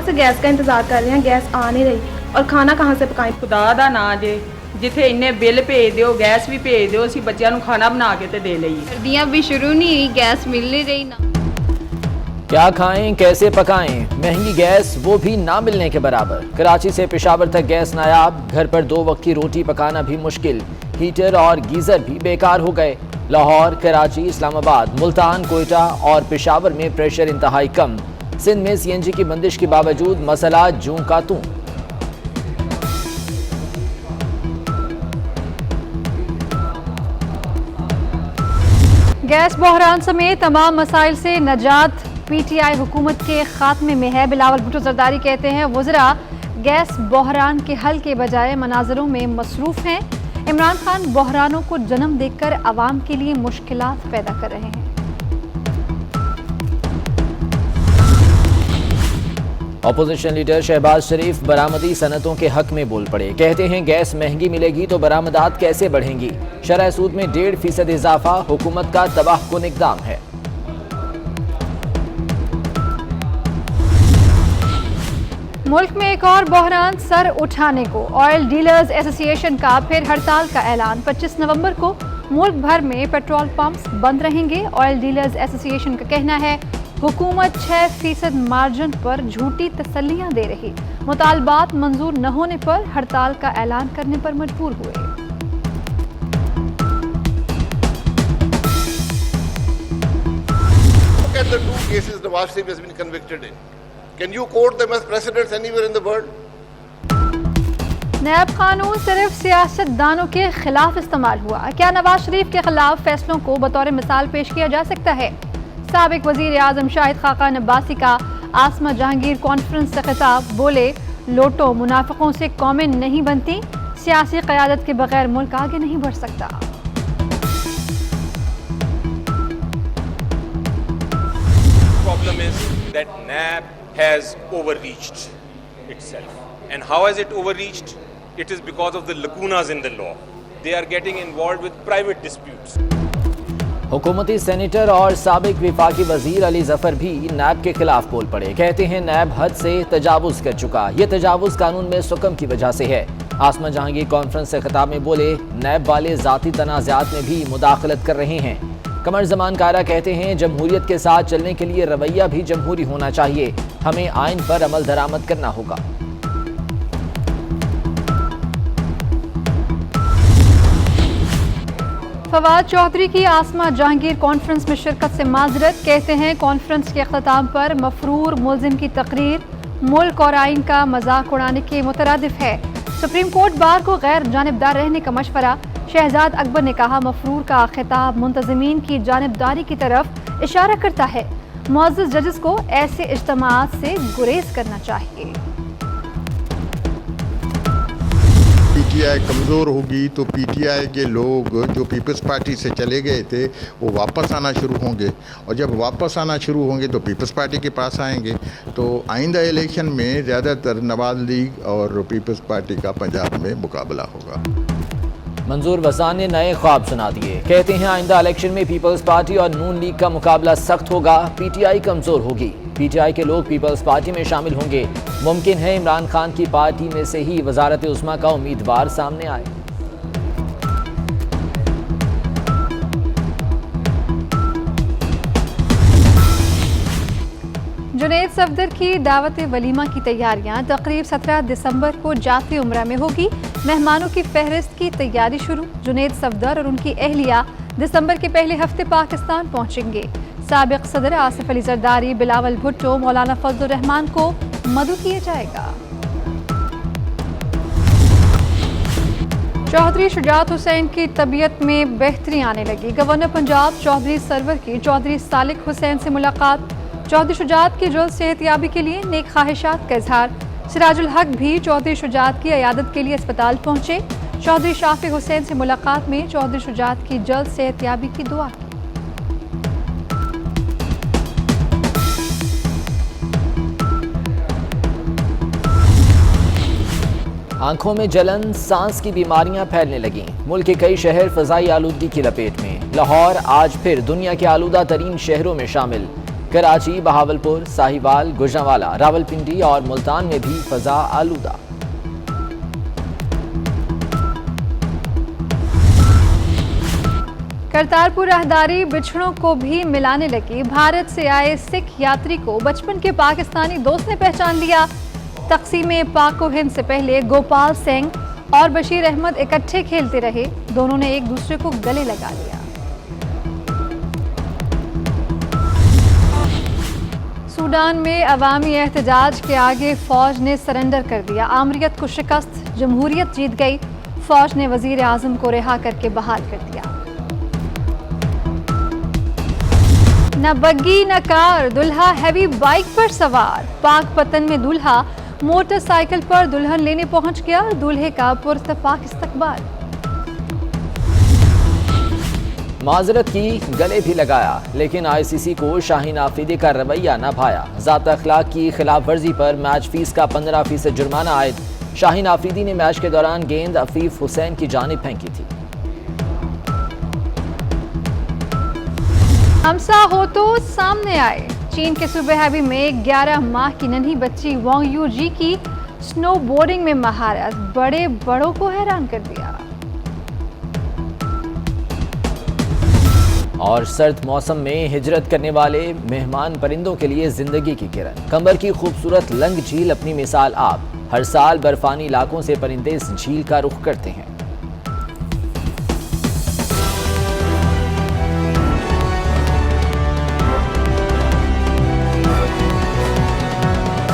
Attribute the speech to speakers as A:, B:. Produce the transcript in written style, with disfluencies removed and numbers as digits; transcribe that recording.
A: से गैस का इंतज़ार कर रहे हैं, गैस आ नहीं रही और खाना कहाँ से पकाएं।
B: खुदा दा ना जे जिथे इन्ने बिल भेज दिओ, गैस भी भेज दिओ, ਅਸੀਂ ਬੱਚਿਆਂ ਨੂੰ खाना बना के ते दे लईए।
C: सर्दियाँ भी शुरू नहीं हुई, गैस मिल नहीं रही ना।
D: क्या खाएं कैसे पकाएं, महंगी गैस वो भी ना मिलने के बराबर। कराची से पेशावर तक गैस नायाब, घर पर 2 वक्त की रोटी पकाना भी मुश्किल, हीटर और गीजर भी बेकार हो गए। लाहौर, कराची, इस्लामाबाद, मुल्तान, कोयटा और पेशावर में प्रेशर इंतहाई कम। सिंध में सीएनजी की बंदिश के बावजूद मसला जूं का तूं।
E: गैस बहरान समेत तमाम मसाइल से नजात पीटीआई हुकूमत के खात्मे में है। बिलावल भुट्टो जरदारी कहते हैं वज़रा गैस बहरान के हल के बजाय मनाजरों में मसरूफ हैं। इमरान खान बहरानों को जन्म देकर आवाम के लिए मुश्किलात पैदा कर रहे हैं।
D: अपोजिशन लीडर शहबाज शरीफ बरामदी सनतों के हक में बोल पड़े। कहते हैं गैस महंगी मिलेगी तो बरामदात कैसे बढ़ेंगी। शरह सूद में 1.5% इजाफा हुकूमत का तबाहकुन इक़दाम है।
E: मुल्क में एक और बहरान सर उठाने को, ऑयल डीलर्स एसोसिएशन का फिर हड़ताल का ऐलान। 25 नवंबर को मुल्क भर में पेट्रोल पंप्स बंद रहेंगे। ऑयल डीलर्स एसोसिएशन का कहना है हुकूमत 6% मार्जिन पर झूठी तसल्लियां दे रही। मुतालबात मंजूर न होने पर हड़ताल का ऐलान करने पर मजबूर हुए।
F: Look at the 2 cases Nawaz Sharif has been convicted in. Can you quote them as precedents anywhere in the world?
E: नैब कानून सिर्फ सियासतदानों के खिलाफ इस्तेमाल हुआ। क्या नवाज शरीफ के खिलाफ फैसलों को बतौर मिसाल पेश किया जा सकता है। साबिक वजीर आजम शाहिद खाकान अब्बासी का आसमा जहांगीर कॉन्फ्रेंस से खिताब। बोले लोटो मुनाफिकों से कौमें नहीं बनती, सियासी क़यादत के बगैर मुल्क आगे नहीं बढ़ सकता।
G: Problem is that NAB has overreached itself. And how has it overreached? It is because of the lacunas in the law. They are getting involved with private disputes.
D: हुकूमती सेनेटर और साबिक विफाकी वजीर अली जफर भी नैब के खिलाफ बोल पड़े। कहते हैं नैब हद से तजावुज कर चुका, ये तजावुज कानून में सुकम की वजह से है। आसमा जहांगीर कॉन्फ्रेंस से खिताब में बोले नैब वाले जाती तनाज़ात में भी मुदाखलत कर रहे हैं। कमर जमान कारा कहते हैं जमहूरियत के साथ चलने के लिए रवैया भी जमहूरी होना चाहिए, हमें आइन पर अमल दरामद करना होगा।
E: फवाद चौधरी की आसमा जहांगीर कॉन्फ्रेंस में शिरकत से माजरत। कहते हैं कॉन्फ्रेंस के अख्ताम पर मफरूर मुल्जिम की तकरीर मुल्क और आइन का मजाक उड़ाने के मुतरादिफ है। सुप्रीम कोर्ट बार को गैर जानिबदार रहने का मशवरा। शहजाद अकबर ने कहा मफरूर का खिताब मुंतज़मीन की जानिबदारी की तरफ इशारा करता है। मुअज़्ज़ज़ जजेस को ऐसे इज्तिमाअत से गुरेज करना चाहिए।
H: पीटीआई कमज़ोर होगी तो पीटीआई के लोग जो पीपल्स पार्टी से चले गए थे वो वापस आना शुरू होंगे, और जब वापस आना शुरू होंगे तो पीपल्स पार्टी के पास आएंगे। तो आइंदा इलेक्शन में ज़्यादातर नवाज लीग और पीपल्स पार्टी का पंजाब में मुकाबला होगा।
D: मंजूर वसान ने नए ख्वाब सुना दिए। कहते हैं आइंदा इलेक्शन में पीपल्स पार्टी और नून लीग का मुकाबला सख्त होगा, पीटीआई कमज़ोर होगी। पीटीआई के लोग पीपल्स पार्टी में शामिल होंगे। मुमकिन है इमरान खान की पार्टी में से ही वजारत उस्मा का उम्मीदवार सामने आए।
E: जुनैद सफदर की दावत वलीमा की तैयारियां। तकरीब 17 दिसंबर को जाती उम्रा में होगी। मेहमानों की फहरिस्त की तैयारी शुरू। जुनैद सफदर और उनकी अहलिया दिसंबर के पहले हफ्ते पाकिस्तान पहुंचेंगे। साबिक सदर आसिफ अली जरदारी, बिलावल भुट्टो, मौलाना फजलुर रहमान को मदऊ किया जाएगा। चौधरी शुजात हुसैन की तबीयत में बेहतरी आने लगी। गवर्नर पंजाब चौधरी सरवर की चौधरी सालिक हुसैन से मुलाकात। चौधरी शुजात की जल्द सेहतयाबी के लिए नेक ख्वाहिशात का इजहार। सिराजुल हक भी चौधरी शुजात की अयादत के लिए अस्पताल पहुंचे। चौधरी शाफी हुसैन से मुलाकात में चौधरी शुजात की जल्द सेहतयाबी की दुआ की।
D: आंखों में जलन, सांस की बीमारियां फैलने लगीं। मुल्क के कई शहर फजाई आलूदगी की लपेट में। लाहौर आज फिर दुनिया के आलूदा तरीन शहरों में शामिल। कराची, बहावलपुर, साहिवाल, गुजरांवाला, रावलपिंडी और मुल्तान में भी फजा आलूदा।
E: करतारपुर राहदारी बिछड़ों को भी मिलाने लगी। भारत से आए सिख यात्री को बचपन के पाकिस्तानी दोस्त ने पहचान लिया। तकसीम पाक को हिंद से पहले गोपाल सिंह और बशीर अहमद इकट्ठे खेलते रहे। दोनों ने एक दूसरे को गले लगा लिया। सूडान में अवामी एहतजाज के आगे फौज ने सरेंडर कर दिया। आमरीत को शिकस्त, जमहूरियत जीत गई। फौज ने वजीर आजम को रिहा करके बहाल कर दिया। न बग्गी न कार, दुल्हा हैवी बाइक पर सवार। पाक पतन में दूल्हा मोटरसाइकिल पर दुल्हन लेने पहुंच गया। दूल्हे का पुरतफाक इस्तकबाल।
D: माजरत की, गले भी लगाया, लेकिन आईसीसी को शाहीन आफरीदी का रवैया न भाया। ज़ात अखलाक की खिलाफ वर्जी पर मैच फीस का 15% जुर्माना आयद। शाहीन आफरीदी ने मैच के दौरान गेंद अफीफ हुसैन की जानिब फेंकी थी।
E: हमसा हो तो सामने आए। चीन के सूबे हैबी में 11 माह की नन्ही बच्ची वांग यू जी की स्नोबोर्डिंग में महारत बड़े बड़ों को हैरान कर दिया।
D: और सर्द मौसम में हिजरत करने वाले मेहमान परिंदों के लिए जिंदगी की किरण। कंबर की खूबसूरत लंग झील अपनी मिसाल आप। हर साल बर्फानी इलाकों से परिंदे इस झील का रुख करते हैं।